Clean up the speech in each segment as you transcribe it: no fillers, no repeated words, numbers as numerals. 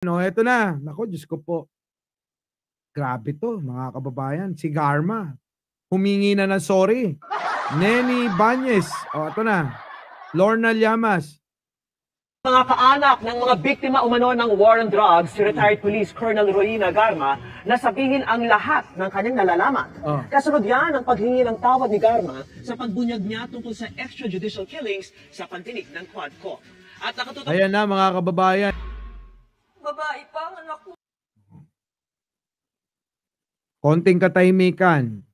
No, eto na. Naku, Diyos ko po. Grabe to, mga kababayan. Si Garma, humingi na ng sorry. Neni Banyes, eto na. Lorna Llamas. Mga kaanak ng mga biktima umano ng war on drugs, si retired police Colonel Rolina Garma, na sabihin ang lahat ng kanyang nalalaman. Kasunod yan ang paghingi ng tawad ni Garma sa pagbunyag niya tungkol sa extrajudicial killings sa pantinig ng Quadco. At nakatutok... Ayan na, mga kababayan. Babae pa, anak ko. Konting katahimikan.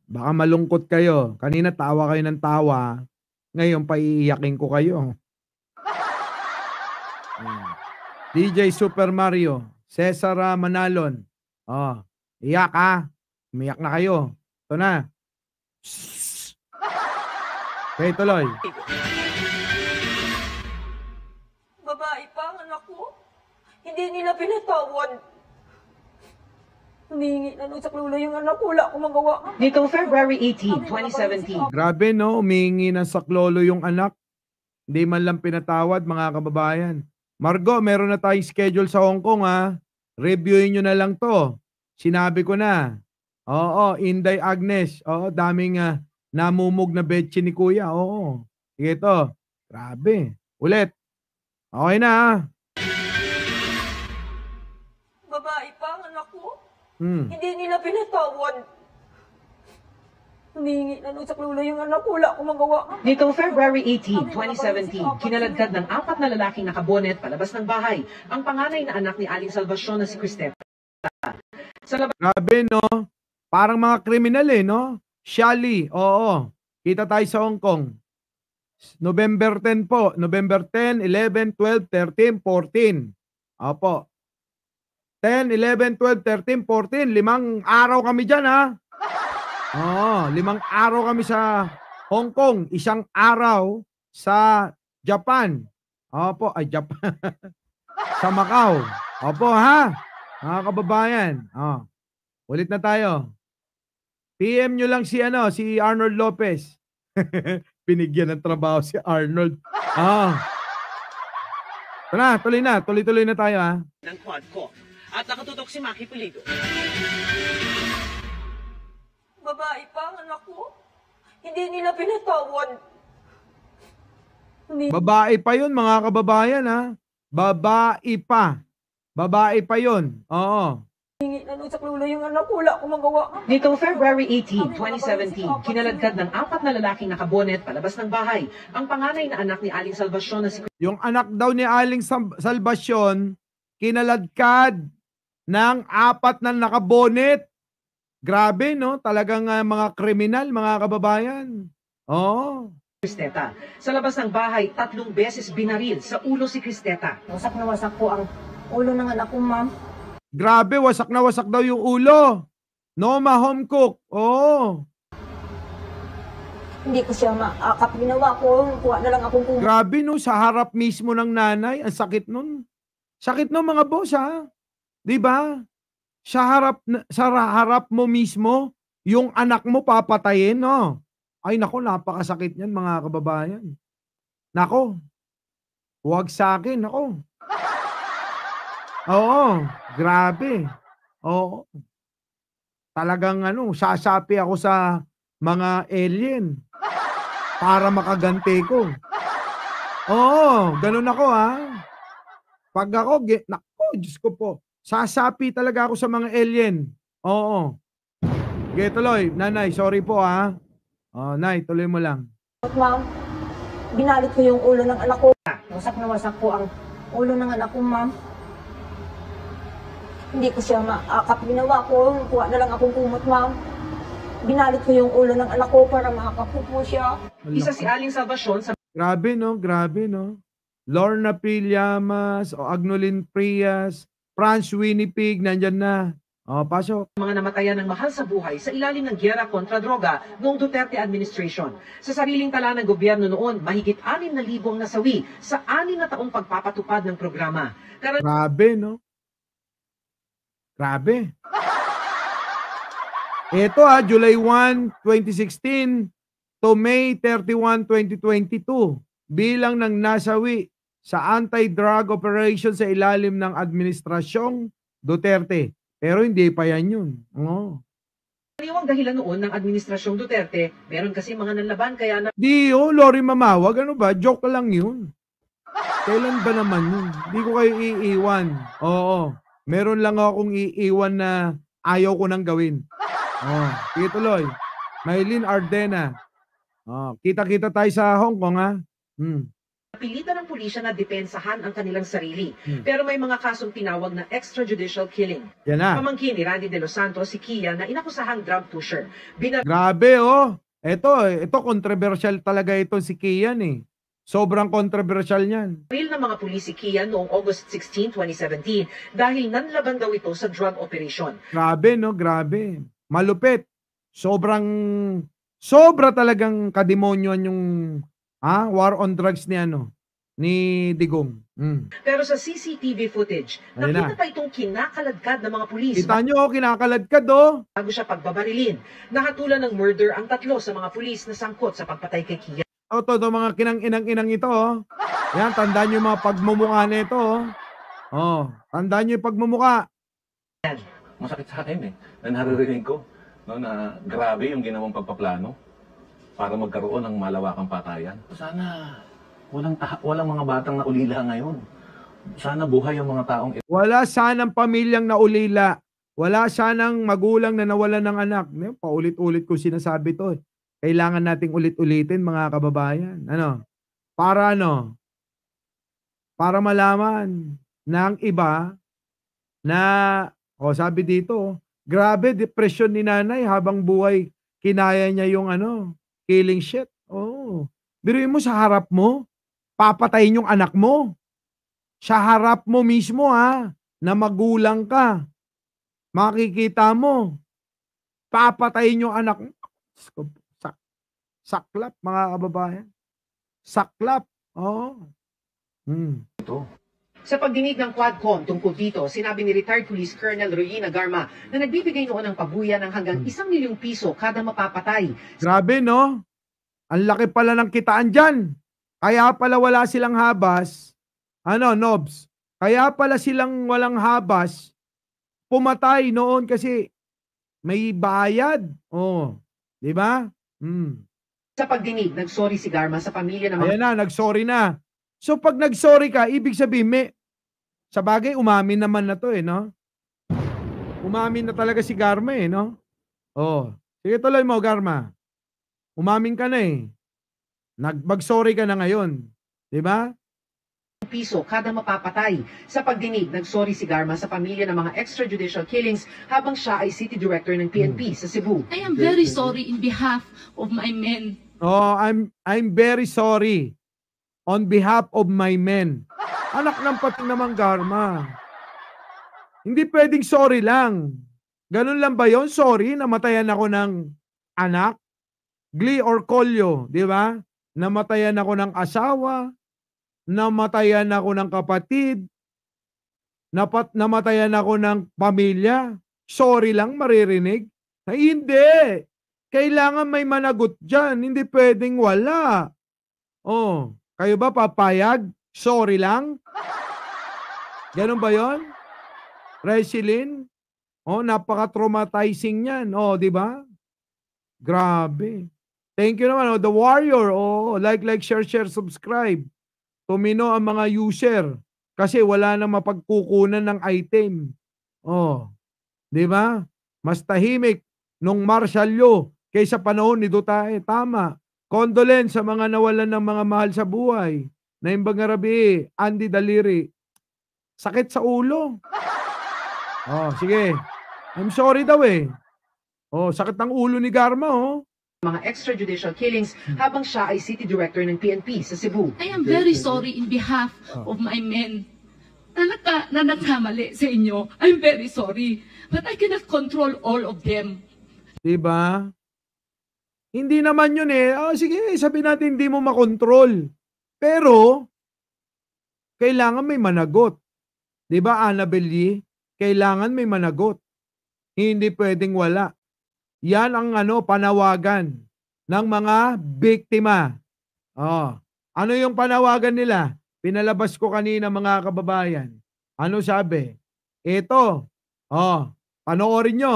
Baka malungkot kayo. Kanina tawa kayo ng tawa. Ngayon, paiiyakin ko kayo. DJ Super Mario, Cesar Manalon. Iyak ha. Umiyak na kayo. Ito na. Okay, tuloy. Babae pa, anak ko. Hindi nila pinatawad. Humingi na nung saklolo yung anak ko. Wala akong magawa. Nitong February 18, 2017. Grabe no, humingi ng saklolo yung anak. Hindi man lang pinatawad, mga kababayan. Margo, meron na tayong schedule sa Hong Kong ha. Reviewin nyo na lang to. Sinabi ko na. Oo, Inday Agnes. Oo, daming namumog na betche ni Kuya. Oo. Sige to. Grabe. Ulit. Okay na ha. Babae pa, anak ko. Hindi nila pinatawad. Humingi na nung saklolo yung anak ko. Wala akong magawa. Nitong February 18, 2017, kinaladkad ng 4 na lalaking nakabonet palabas ng bahay ang panganay na anak ni Aling Salvacion na si Cristeta. Grabe no. Parang mga kriminal no. Shali, oo. Kita tayo sa Hong Kong. November 10 po. November 10, 11, 12, 13, 14. Opo. 10, 11, 12, 13, 14. 5 araw kami dyan ha. 5 araw kami sa Hong Kong. 1 araw sa Japan. Opo, Japan. Sa Macau. Opo ha. Mga kababayan. Ulit na tayo. PM nyo lang si Arnold Lopez. Binigyan ng trabaho si Arnold. Tuloy na. Tuloy-tuloy na tayo ha. Ng Quadco. At nakatutok si Maki Pulido. Babae pa, anak ko. Hindi nila pinatawad. Babae pa yun, mga kababayan ha. Babae pa. Babae pa yun. Oo. Humingi na nung saklolo yung anak ko. Wala akong magawa. Nitong February 18, 2017, kinaladkad ng 4 na lalaking nakabonet palabas ng bahay ang panganay na anak ni Aling Salvacion na si Yung anak daw ni Aling Salvacion, kinaladkad ng 4 na nakabonet. Grabe no, talagang mga kriminal, mga kababayan. Oo. Cristeta. Sa labas ng bahay, 3 beses binaril sa ulo si Cristeta. Wasak na wasak po ang ulo ng anak ko, ma'am. Grabe, wasak na wasak daw yung ulo. Noma home cook. Oo. Hindi ko siya maakap. Ginawa ko, kuha na lang akong kumot. Grabe no, sa harap mismo ng nanay. Ang sakit nun. Sakit no mga boss ha. Diba? Sa harap mo mismo, yung anak mo papatayin, no? Ay nako, napakasakit niyan mga kababayan. Nako, huwag sa akin, nako. Oo, grabe. Oo. Talagang sasapi ako sa mga alien para makaganti ko. Oo, ganun ako ha. Pag ako, nako, Diyos ko po. Sasapi talaga ako sa mga alien. Oo. Okay, tuloy. Nanay, sorry po ha. Nay, tuloy mo lang. Ma'am, binalit ko yung ulo ng anak ko. Wasak na wasak po ang ulo ng anak ko, ma'am. Hindi ko siya maakap. Ginawa ko, kuha na lang akong kumot, ma'am. Binalit ko yung ulo ng anak ko para makakapo po siya. Isa si Aling Salvacion sa Grabe no, grabe no. Lorna P. Llamas, Agnolin Prias, Franz Winnipeg, nandyan na. Pasok. mga namatayan ng mahal sa buhay sa ilalim ng giyera kontra droga noong Duterte administration. Sa sariling tala ng gobyerno noon, mahigit 6,000 ang nasawi sa 6 na taong pagpapatupad ng programa. Grabe, no? Grabe. Ito July 1, 2016 to May 31, 2022, bilang ng nasawi sa anti-drug operation sa ilalim ng administrasyong Duterte. Pero hindi pa yan yun. Oo. Kaniwang dahilan noon ng administrasyong Duterte, meron kasi mga nanlaban kaya na Di, Lori Mamawag, ano ba? Joke lang yun. Kailan ba naman yun? Hindi ko kayo iiwan. Oo. Meron lang akong iiwan na ayaw ko nang gawin. Oh, sige tuloy. Maylin Ardena. Oh, kita-kita tayo sa Hong Kong, ha? pilitan ng pulisya na depensahan ang kanilang sarili. Pero may mga kasong tinawag na extrajudicial killing. Yan na. Pamangkin ni Randy De Los Santos si Kian na inakusahang drug pusher. Grabe, oh. Ito controversial talaga ito si Kian, eh. Sobrang controversial niyan. Binaril ng mga pulis si Kian noong August 16, 2017 dahil nanlaban daw ito sa drug operation. Grabe, no? Grabe. Malupit. Sobra talagang kademonyoan yung war on drugs ni Digong. Pero sa CCTV footage, nakita pa itong kinakaladkad ng mga pulis. Kita nyo, kinakaladkad, oh. Bago siya pagbabarilin, nakatulan ng murder ang 3 sa mga pulis na sangkot sa pagpatay kay Kian. Ito, mga kinang-inang ito, oh. Yan, tandaan nyo yung mga pagmumukha nito, oh. Oh, tandaan nyo yung pagmumukha. Masakit sa akin, na naririnig ko, na grabe yung ginawang pagpaplano para magkaroon ng malawakang patayan. Sana walang mga batang naulila ngayon. Sana buhay yung mga taong ito. Wala sanang pamilyang naulila. Wala sanang magulang na nawalan ng anak. Paulit-ulit ko sinasabi to. Kailangan nating ulit-ulitin, mga kababayan. Para malaman ng iba na, sabi dito, grabe, depression ni nanay habang buhay, kinaya niya yung killing shit. Biruin mo sa harap mo, papatayin yung anak mo. Sa harap mo mismo, na magulang ka. Makikita mo, papatayin yung anak mo. Saklap, mga kababayan. Saklap. Ito. Sa pagdinig ng Quadcom tungkol dito, sinabi ni retired Police Colonel Royina Garma na nagbibigay noon ng pabuya ng hanggang 1 milyong piso kada mapapatay. Grabe, no? Ang laki pala ng kitaan dyan. Kaya pala wala silang habas. Nobs? Kaya pala silang walang habas. Pumatay noon kasi may bayad. Di ba? Sa pagdinig, nagsorry si Garma sa pamilya ng mga... Ayan na, nagsorry na. So pag nagsorry ka, ibig sabihin, sa bagay, umamin naman na to, no? Umamin na talaga si Garma, no? Sige, tuloy mo, Garma. Umamin ka na, Mag-sorry ka na ngayon. Di ba? Piso kada mapapatay. Sa pagdinig, nagsorry si Garma sa pamilya ng mga extrajudicial killings habang siya ay City Director ng PNP sa Cebu. I am very sorry in behalf of my men. I'm very sorry on behalf of my men. Anak ng pati naman, Garma. Hindi pwedeng sorry lang. Ganun lang ba yon? Sorry, namatayan ako ng anak? Glee or Kolyo, di ba? Namatayan ako ng asawa, namatayan ako ng kapatid, namatayan ako ng pamilya. Sorry lang, maririnig? Hindi. Kailangan may managot dyan. Hindi pwedeng wala. Kayo ba papayag? Sorry lang? Ganun ba yon? Resilin? Napaka-traumatizing yan. Di ba? Grabe. Thank you naman. The Warrior. Like, share, subscribe. Tumino ang mga user kasi wala nang mapagkukunan ng item. Di ba? Mas tahimik nung martial law kaysa panahon ni Duterte. Tama. Condolence sa mga nawalan ng mga mahal sa buhay. Naimbang Arabi, Andy Daliri. Sakit sa ulo. Sige. I'm sorry daw, sakit ng ulo ni Garma, mga extrajudicial killings habang siya ay City Director ng PNP sa Cebu. I am very sorry in behalf of my men na nagkamali sa inyo. I'm very sorry. But I cannot control all of them. Diba? Hindi naman yun sige, sabihin natin hindi mo makontrol. Pero, kailangan may managot. Diba, Annabelle? Kailangan may managot. Hindi pwedeng wala. Yan ang panawagan ng mga biktima. Ano yung panawagan nila? Pinalabas ko kanina mga kababayan. Ano sabi? Ito. Panoorin nyo.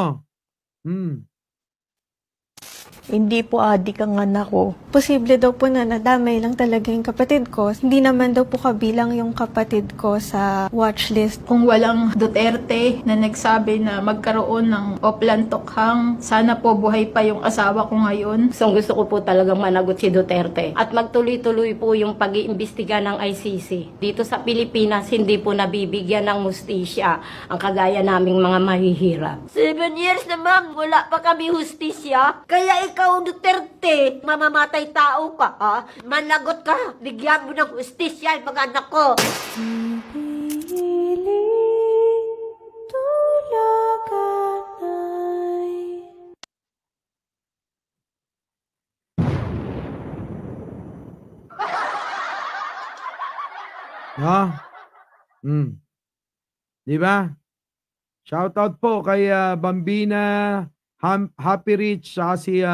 Hindi po adik ang anak ko. Posible daw po na nadamay lang talaga yung kapatid ko. Hindi naman daw po kabilang yung kapatid ko sa watchlist. Kung walang Duterte na nagsabi na magkaroon ng Oplan Tokhang, sana po buhay pa yung asawa ko ngayon. So gusto ko po talagang managot si Duterte at magtuloy-tuloy po yung pag-iimbestiga ng ICC. Dito sa Pilipinas, hindi po nabibigyan ng mustisya ang kagaya naming mga mahihirap. 7 years na ma'am, wala pa kami hustisya. Kaya ikaw, Duterte, mamamatay tao ka, ha? Managot ka, bigyan mo ng hustisya yung mga anak ko. Di ba? Shoutout po kay Bambina, Happy Rich, saka si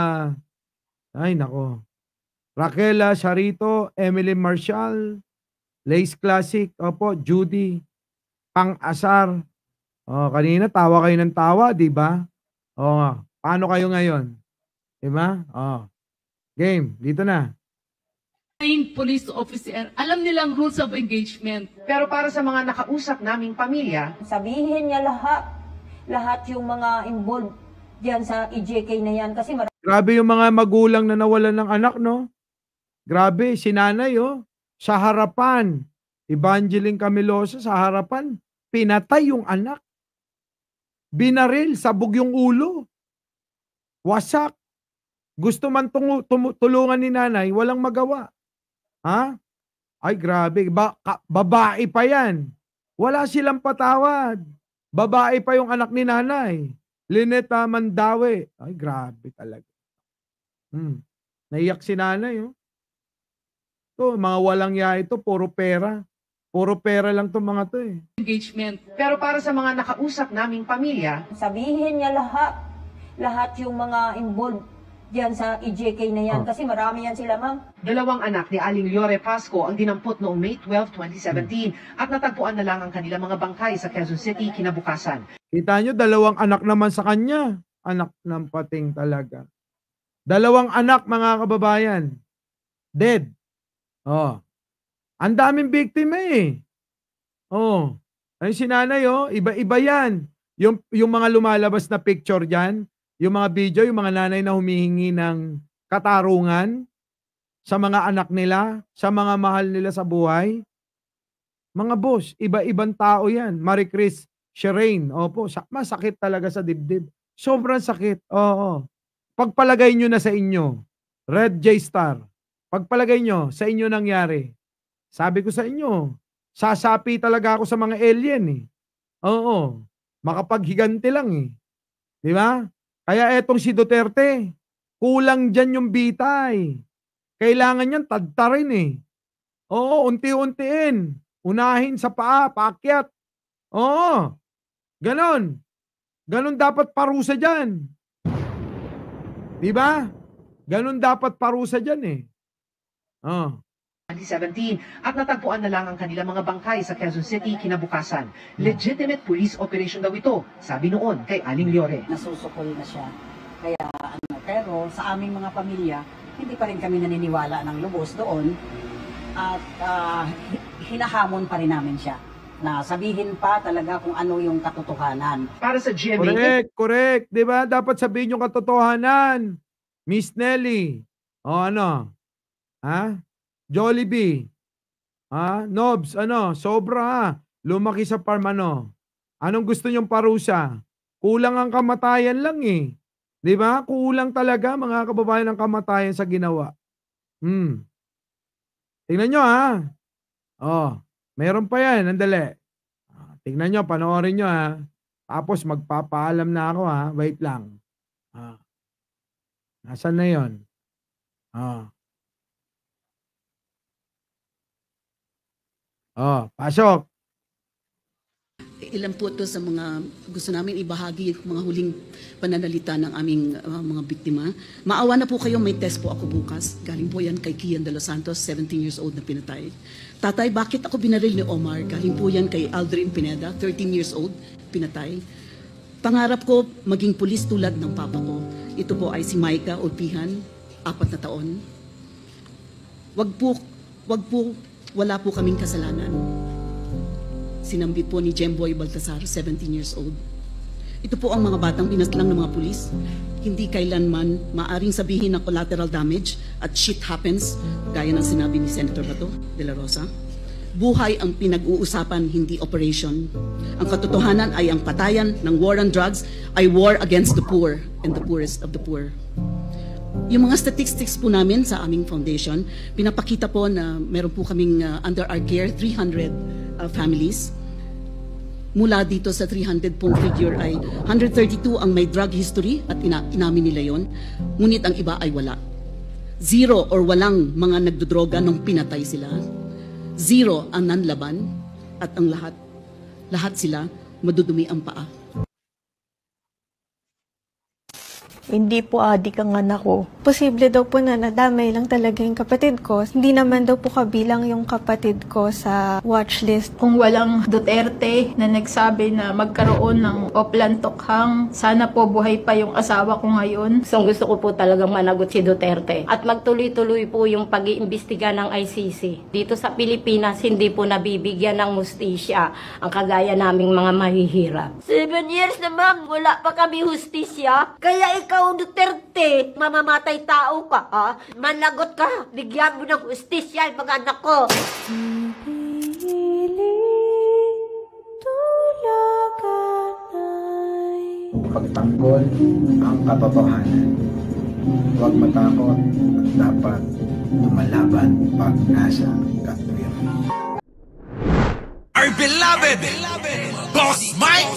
ay nako. Raquela Charito, Emily Marshall, Lace Classic, opo, Judy, Pang-Asar. Kanina tawa kayo ng tawa, di ba? Paano kayo ngayon? Di ba? Game, dito na. Police officer, alam nilang rules of engagement. Pero para sa mga nakausap naming pamilya, Sabihin niya lahat yung mga involved diyan sa EJK na yan kasi Grabe yung mga magulang na nawalan ng anak, no? Grabe, si nanay, sa harapan, Evangeline Camilosa, sa harapan, pinatay yung anak. Binaril, sabog yung ulo. Wasak. Gusto man tulungan ni nanay, walang magawa. Ha? Ay, grabe. Babae pa yan. Wala silang patawad. Babae pa yung anak ni nanay. Lineta Mandawe. Ay, grabe talaga. Naiyak si nanay, Ito, mga walang ya ito, puro pera. Puro pera lang itong mga to, Engagement. pero para sa mga nakausap naming pamilya, sabihin niya lahat yung mga involved diyan sa EJK na yan kasi marami yan sila, ma'am. 2 anak ni Aling Liore Pasco ang dinampot noong May 12, 2017 at natagpuan na lang ang kanilang mga bangkay sa Quezon City kinabukasan. Kita nyo, 2 anak naman sa kanya. Anak ng pating talaga. 2 anak, mga kababayan. Dead. Ang daming biktima Ayun si nanay, iba-iba yan. Yung mga lumalabas na picture dyan, yung mga video, yung mga nanay na humihingi ng katarungan sa mga anak nila, sa mga mahal nila sa buhay. Mga boss, iba-ibang tao yan. Marie Chris Shireen, opo, masakit talaga sa dibdib. Sobrang sakit, Pagpalagay nyo na sa inyo, Red J Star, pagpalagay nyo sa inyo nangyari. Sabi ko sa inyo, sasapi talaga ako sa mga alien makapaghiganti lang Di ba? Kaya etong si Duterte, kulang dyan yung bitay. Kailangan yan tadtarin unti-untiin. Unahin sa paa, paakyat. Ganon. Ganon dapat parusa dyan. Di ba? Ganon dapat parusa dyan 2017 at natagpuan na lang ang kanilang mga bangkay sa Quezon City kinabukasan. Legitimate police operation daw ito, sabi noon kay Aling Liore. Nasusukol na siya. Kaya pero sa aming mga pamilya, hindi pa rin kami naniniwala ng lubos doon at hinahamon pa rin namin siya na sabihin pa talaga kung ano yung katotohanan. Para sa GMA, correct. Di ba? Dapat sabihin yung katotohanan. Miss Nelly. Jollibee. Nobs, sobra lumaki sa farm Anong gusto nyong parusa? Kulang ang kamatayan lang Di ba? Kulang talaga mga kababayan ng kamatayan sa ginawa. Tingnan nyo meron pa yan, andali. Tingnan nyo, panoorin nyo Tapos magpapaalam na ako wait lang. Nasaan na yun? Ilan po ito sa mga gusto namin ibahagi, mga huling pananalita ng aming mga biktima. Maawa na po kayo, may test po ako bukas. Galing po yan kay Kian de los Santos, 17 years old na pinatay. Tatay, bakit ako binaril ni Omar? Galing po yan kay Aldrin Pineda, 13 years old, pinatay. Pangarap ko maging pulis tulad ng papa ko. Ito po ay si Micah Ulpihan, 4 na taon. Wag po, wala po kaming kasalanan. Sinambit po ni Jemboy Baltasar, 17 years old. Ito po ang mga batang pinaslang ng mga pulis. Hindi kailanman maaring sabihin na collateral damage at shit happens, gaya ng sinabi ni Senator Bato de la Rosa. Buhay ang pinag-uusapan, hindi operation. Ang katotohanan ay ang patayan ng war on drugs ay war against the poor and the poorest of the poor. Yung mga statistics po namin sa aming foundation, pinapakita po na meron po kaming under our care 300 families. Mula dito sa 300 pong figure ay 132 ang may drug history at inamin nila yon. Ngunit ang iba ay wala. 0 or walang mga nagdodroga nung pinatay sila. 0 ang nanlaban at ang lahat sila madudumi ang paa. Hindi po adik ang anak ko. Posible daw po na nadamay lang talaga yung kapatid ko. Hindi naman daw po kabilang yung kapatid ko sa watchlist. Kung walang Duterte na nagsabi na magkaroon ng Oplan Tokhang, sana po buhay pa yung asawa ko ngayon. Gusto ko po talagang managot si Duterte at magtuloy-tuloy po yung pag-iimbestiga ng ICC. Dito sa Pilipinas, hindi po nabibigyan ng mustisya ang kagaya naming mga mahihirap. 7 years na ma'am, wala pa kami hustisya. Kaya ikaw Duterte, mamamatay tao ka, ha? Managot ka, bigyan mo ng hustisya yung mga anak ko. Pagtanggol ang katotohanan. Huwag matakot at dapat lumalaban pag nasa katwiran. Our beloved Boss Mike,